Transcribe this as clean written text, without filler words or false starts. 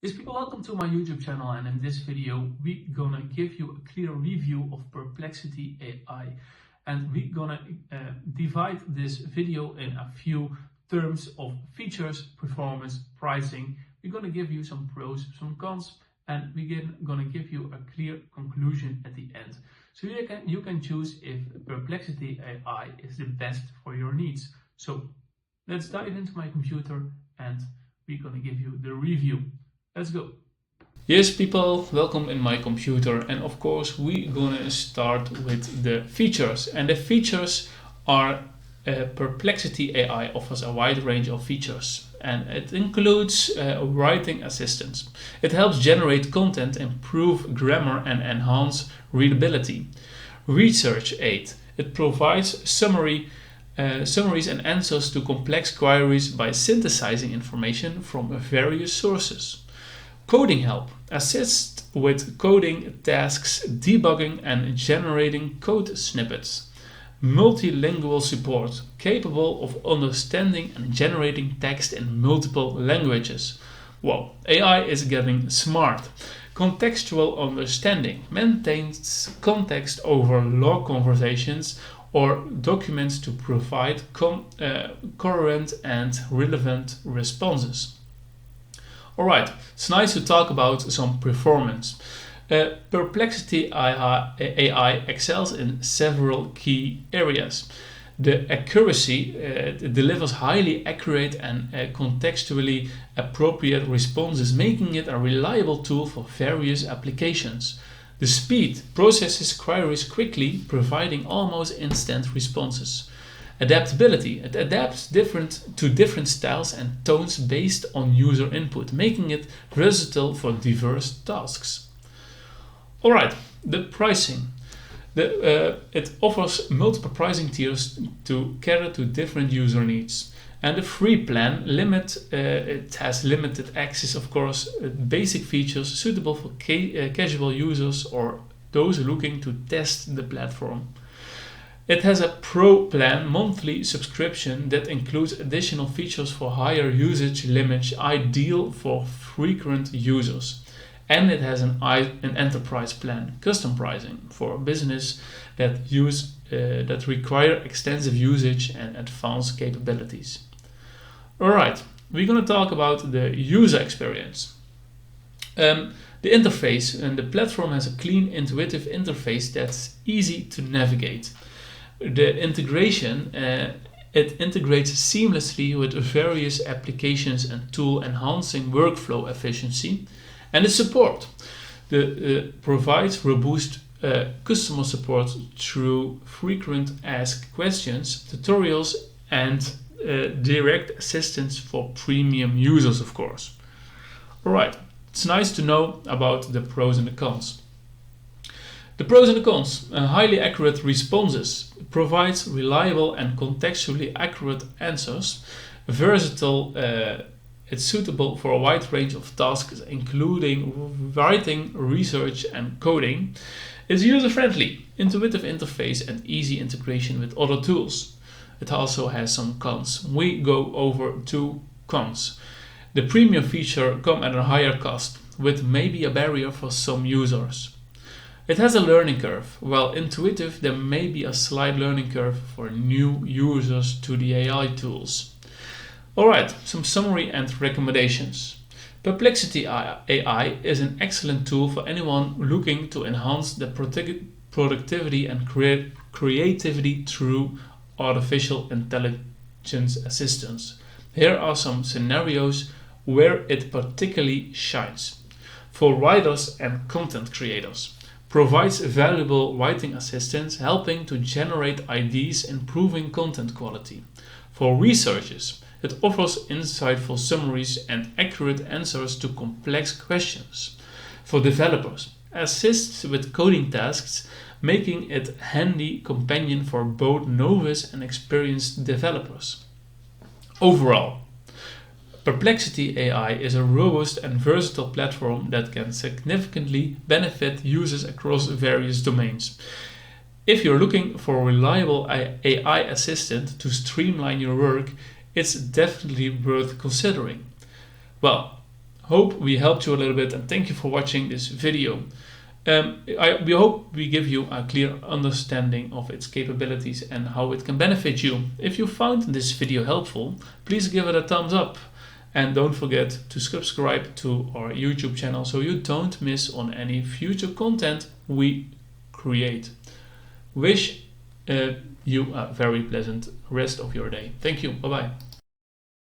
Yes, people, welcome to my YouTube channel, and in this video we're gonna give you a clear review of Perplexity AI, and we're gonna divide this video in a few terms of features, performance, pricing. We're gonna give you some pros, some cons, and we're gonna give you a clear conclusion at the end. So you can choose if Perplexity AI is the best for your needs. So let's dive into my computer and we're gonna give you the review. Let's go. Yes, people, welcome in my computer, and of course we're gonna start with the features. And the features are Perplexity AI offers a wide range of features, and it includes writing assistance. It helps generate content, improve grammar, and enhance readability. Research aid. It provides summaries and answers to complex queries by synthesizing information from various sources. Coding help. Assist with coding tasks, debugging, and generating code snippets. Multilingual support, capable of understanding and generating text in multiple languages. Wow, AI is getting smart. Contextual understanding maintains context over long conversations or documents to provide coherent and relevant responses. Alright, it's nice to talk about some performance. Perplexity AI excels in several key areas. The accuracy delivers highly accurate and contextually appropriate responses, making it a reliable tool for various applications. The speed processes queries quickly, providing almost instant responses. Adaptability. It adapts to different styles and tones based on user input, making it versatile for diverse tasks. Alright, the pricing. It offers multiple pricing tiers to cater to different user needs. And the free plan it has limited access, of course, basic features suitable for casual users or those looking to test the platform. It has a Pro plan monthly subscription that includes additional features for higher usage limits, ideal for frequent users. And it has an enterprise plan, custom pricing for business that require extensive usage and advanced capabilities. Alright, we're going to talk about the user experience. The interface, and the platform has a clean, intuitive interface that's easy to navigate. The integration, it integrates seamlessly with various applications and tools, enhancing workflow efficiency. And the support provides robust customer support through frequent asked questions, tutorials, and direct assistance for premium users, of course. Alright, it's nice to know about the pros and the cons. The pros and the cons. Highly accurate responses. Provides reliable and contextually accurate answers. Versatile. It's suitable for a wide range of tasks, including writing, research, and coding. It's user-friendly, intuitive interface, and easy integration with other tools. It also has some cons. We go over two cons. The premium feature comes at a higher cost, with maybe a barrier for some users. It has a learning curve. While intuitive, there may be a slight learning curve for new users to the AI tools. Alright, some summary and recommendations. Perplexity AI is an excellent tool for anyone looking to enhance the productivity and creativity through artificial intelligence assistance. Here are some scenarios where it particularly shines. For writers and content creators. Provides valuable writing assistance, helping to generate ideas, improving content quality. For researchers, it offers insightful summaries and accurate answers to complex questions. For developers, assists with coding tasks, making it a handy companion for both novice and experienced developers. Overall, Perplexity AI is a robust and versatile platform that can significantly benefit users across various domains. If you're looking for a reliable AI assistant to streamline your work, it's definitely worth considering. Well, hope we helped you a little bit, and thank you for watching this video. We hope we give you a clear understanding of its capabilities and how it can benefit you. If you found this video helpful, please give it a thumbs up. And don't forget to subscribe to our YouTube channel so you don't miss on any future content we create. Wish you a very pleasant rest of your day. Thank you. Bye-bye.